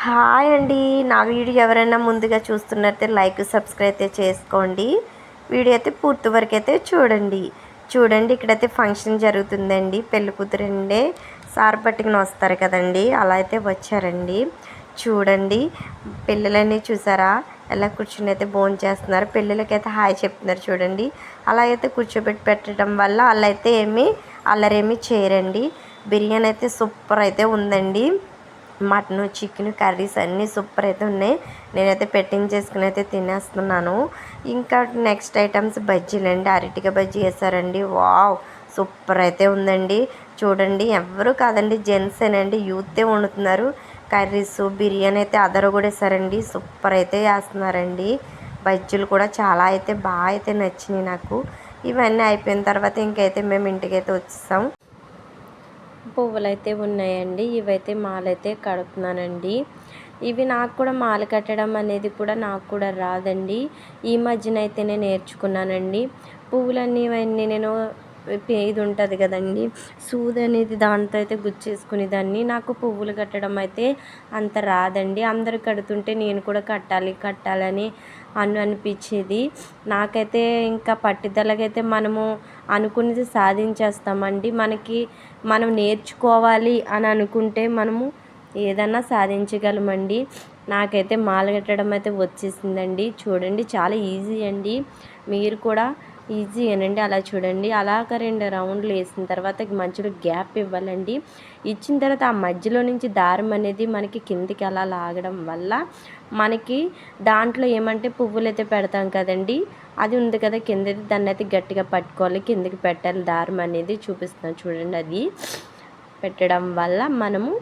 Hi అండి. నా video ఎవరైనా ముందుగా చూస్తున్నట్టే లైక్ సబ్స్క్రైబ్ అయితే చేసుకోండి. వీడియో అయితే పూర్తి వరకు అయితే చూడండి. ఇక్కడైతే ఫంక్షన్ జరుగుతుందండి. పెళ్లి కూతురండే సార్ పట్టుకుని వస్తారు కదండి, అలా అయితే వచ్చారండి. చూడండి, పిల్లలన్నీ చూసారా ఎలా కూర్చుని అయితే భోజనం చేస్తున్నారు. పిల్లలకైతే హాయ్ చెప్తున్నారు చూడండి. అలా అయితే కూర్చోబెట్టి పెట్టడం వల్ల వాళ్ళైతే అల్లరేమీ చేయరండి. బిర్యానీ అయితే సూపర్ అయితే ఉందండి. మటన్, చికెన్, కర్రీస్ అన్నీ సూపర్ అయితే ఉన్నాయి. నేనైతే పెట్టింగ్ చేసుకుని అయితే తినేస్తున్నాను. ఇంకా నెక్స్ట్ ఐటమ్స్ బజ్జీలండి. అరటికాయ బజ్జీ వేసారండి. వావ్, సూపర్ అయితే ఉందండి. చూడండి, ఎవరు కాదండి, జెంట్సేనండి, యూతే వండుతున్నారు. కర్రీస్, బిర్యానీ అయితే అదర కూడా వేసారండి. సూపర్ అయితే వేస్తున్నారండి. బజ్జీలు కూడా చాలా అయితే బాగా అయితే నచ్చినాయి నాకు. ఇవన్నీ అయిపోయిన తర్వాత ఇంకైతే మేము ఇంటికైతే వచ్చేసాం. పువ్వులైతే ఉన్నాయండి. ఇవైతే మాలైతే కడుతున్నానండి. ఇవి నాకు కూడా మాల కట్టడం అనేది కూడా నాకు కూడా రాదండి. ఈ మధ్యన అయితే నేను నేర్చుకున్నానండి. పువ్వులన్నీ ఇవన్నీ నేను ఇది ఉంటుంది కదండి, సూది అనేది దాంతో అయితే గుచ్చేసుకునేదాన్ని. నాకు పువ్వులు కట్టడం అయితే అంత రాదండి. అందరు కడుతుంటే నేను కూడా కట్టాలని అనిపించేది. నాకైతే ఇంకా పట్టుదలగా అయితే మనము అనుకున్నది సాధించేస్తామండి. మనం నేర్చుకోవాలి అని అనుకుంటే మనము ఏదన్నా సాధించగలమండి. నాకైతే మాల కట్టడం అయితే వచ్చేసిందండి. చూడండి, చాలా ఈజీ అండి. మీరు కూడా ఈజీ అనండి. అలా చూడండి, అలాగ 2 రౌండ్లు వేసిన తర్వాత మధ్యలో గ్యాప్ ఇవ్వాలండి. ఇచ్చిన తర్వాత ఆ మధ్యలో నుంచి దారం అనేది మనకి కిందికి అలా లాగడం వల్ల మనకి దాంట్లో ఏమంటే పువ్వులు అయితే పెడతాం కదండి, అది ఉంది కదా కిందది, దాన్ని అయితే గట్టిగా పట్టుకోవాలి, కిందికి పెట్టాలి. దారం అనేది చూపిస్తున్నాను చూడండి. అది పెట్టడం వల్ల మనము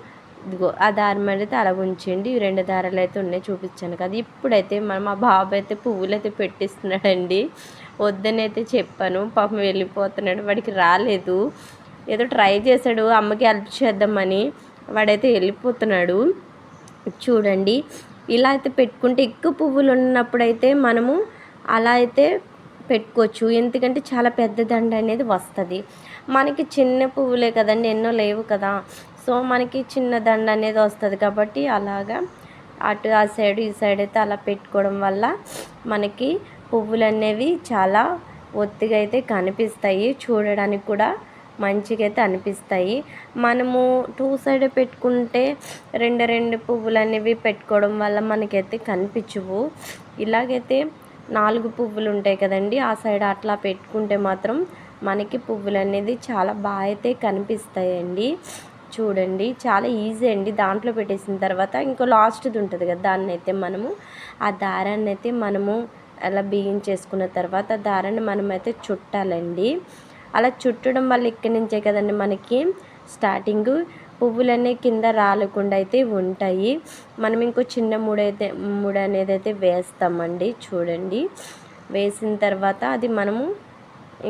ఇదిగో ఆ దారం అనేది అలా ఉంచండి. 2 దారాలు అయితే ఉన్నాయి చూపించాను కదా. ఇప్పుడైతే మా బాబు అయితే పువ్వులు అయితే పెట్టిస్తున్నాడండి. వద్దనైతే చెప్పాను, పాపం వెళ్ళిపోతున్నాడు. వాడికి రాలేదు, ఏదో ట్రై చేశాడు అమ్మకి హెల్ప్ చేద్దామని, వాడైతే వెళ్ళిపోతున్నాడు. చూడండి, ఇలా అయితే పెట్టుకుంటే ఎక్కువ పువ్వులు ఉన్నప్పుడైతే మనము అలా అయితే పెట్టుకోవచ్చు. ఎందుకంటే చాలా పెద్ద దండ అనేది వస్తుంది. మనకి చిన్న పువ్వులే కదండి, ఎన్నో లేవు కదా. సో మనకి చిన్న దండ అనేది వస్తుంది కాబట్టి అలాగా అటు ఆ సైడ్ ఈ సైడ్ అయితే అలా పెట్టుకోవడం వల్ల మనకి పువ్వులు అనేవి చాలా ఒత్తిగా అయితే కనిపిస్తాయి. చూడడానికి కూడా మంచిగా అయితే అనిపిస్తాయి. మనము 2 సైడ్ పెట్టుకుంటే 2 పువ్వులు అనేవి పెట్టుకోవడం వల్ల మనకైతే కనిపించవు. ఇలాగైతే 4 పువ్వులు ఉంటాయి కదండి, ఆ సైడ్ అట్లా పెట్టుకుంటే మాత్రం మనకి పువ్వులు అనేది చాలా బాగా అయితే కనిపిస్తాయండి. చూడండి, చాలా ఈజీ అండి. దాంట్లో పెట్టేసిన తర్వాత ఇంకో లాస్ట్ది ఉంటుంది కదా, దాన్ని అయితే మనము ఆ దారాన్ని అయితే మనము అలా బిగించేసుకున్న తర్వాత దారాన్ని మనమైతే చుట్టాలండి. అలా చుట్టడం వల్ల ఇక్కడి నుంచే కదండి మనకి స్టార్టింగ్ పువ్వులన్నీ కింద రాలకుండా అయితే ఉంటాయి. మనం ఇంకో చిన్న ముడి అనేది అయితే వేస్తామండి. చూడండి, వేసిన తర్వాత అది మనము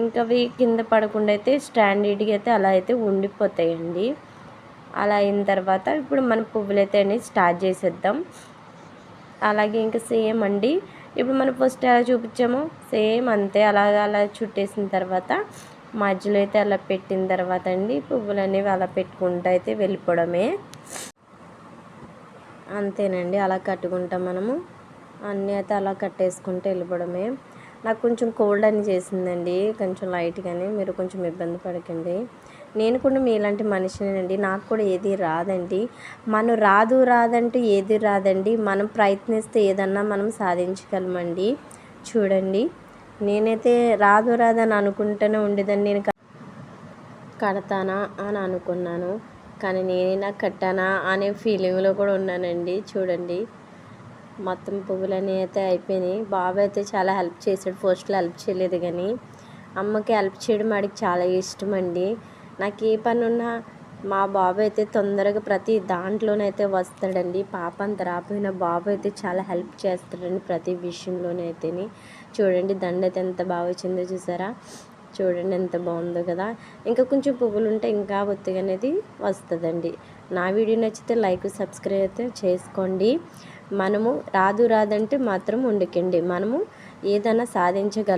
ఇంకా కింద పడకుండా అయితే స్టాండర్డ్గా అయితే అలా అయితే ఉండిపోతాయండి. అలా అయిన తర్వాత ఇప్పుడు మనం పువ్వులైతే అనేది స్టార్ట్ చేసేద్దాం. అలాగే ఇంకా సేమ్ అండి, ఇప్పుడు మనం ఫస్ట్ ఎలా చూపించామో సేమ్ అంతే అలా చుట్టేసిన తర్వాత మధ్యలో అయితే అలా పెట్టిన తర్వాత అండి పువ్వులు అనేవి అలా పెట్టుకుంటూ అయితే వెళ్ళిపోవడమే. అంతేనండి, అలా కట్టుకుంటాం మనము. అన్నీ అయితే అలా కట్టేసుకుంటూ వెళ్ళిపోవడమే. నాకు కొంచెం కోల్డ్ అని చేసిందండి, కొంచెం లైట్గానే, మీరు కొంచెం ఇబ్బంది పడకండి. నేను కూడా మీలాంటి మనిషినేనండి, నాకు కూడా ఏది రాదండి. మనం రాదంటే ఏది రాదండి. మనం ప్రయత్నిస్తే ఏదన్నా మనం సాధించగలమండి. చూడండి, నేనైతే రాదని అనుకుంటూనే ఉండేదాన్ని. నేను కడతానా అని అనుకున్నాను, కానీ నేనైనా కట్టానా అనే ఫీలింగ్లో కూడా ఉన్నానండి. చూడండి, మొత్తం పువ్వులన్నీ అయితే అయిపోయినాయి. బాబు అయితే చాలా హెల్ప్ చేశాడు. ఫస్ట్లో హెల్ప్ చేయలేదు, కానీ అమ్మకి హెల్ప్ చేయడం వాడికి చాలా ఇష్టం అండి. నాకు ఏ పని ఉన్నా మా బాబు అయితే తొందరగా ప్రతి దాంట్లోనైతే వస్తాడండి. పాప అంత రాకపోయినా బాబు అయితే చాలా హెల్ప్ చేస్తాడండి ప్రతి విషయంలోనైతేని. చూడండి, దండ అయితే ఎంత బాగా వచ్చిందో చూసారా. చూడండి ఎంత బాగుందో కదా. ఇంకా కొంచెం పువ్వులు ఉంటే ఇంకా ఒత్తిగా అనేది వస్తుందండి. నా వీడియో నచ్చితే లైక్ సబ్స్క్రైబ్ అయితే చేసుకోండి. మనము రాదంటే మాత్రం ఉండకండి, మనము ఏదైనా సాధించగలం.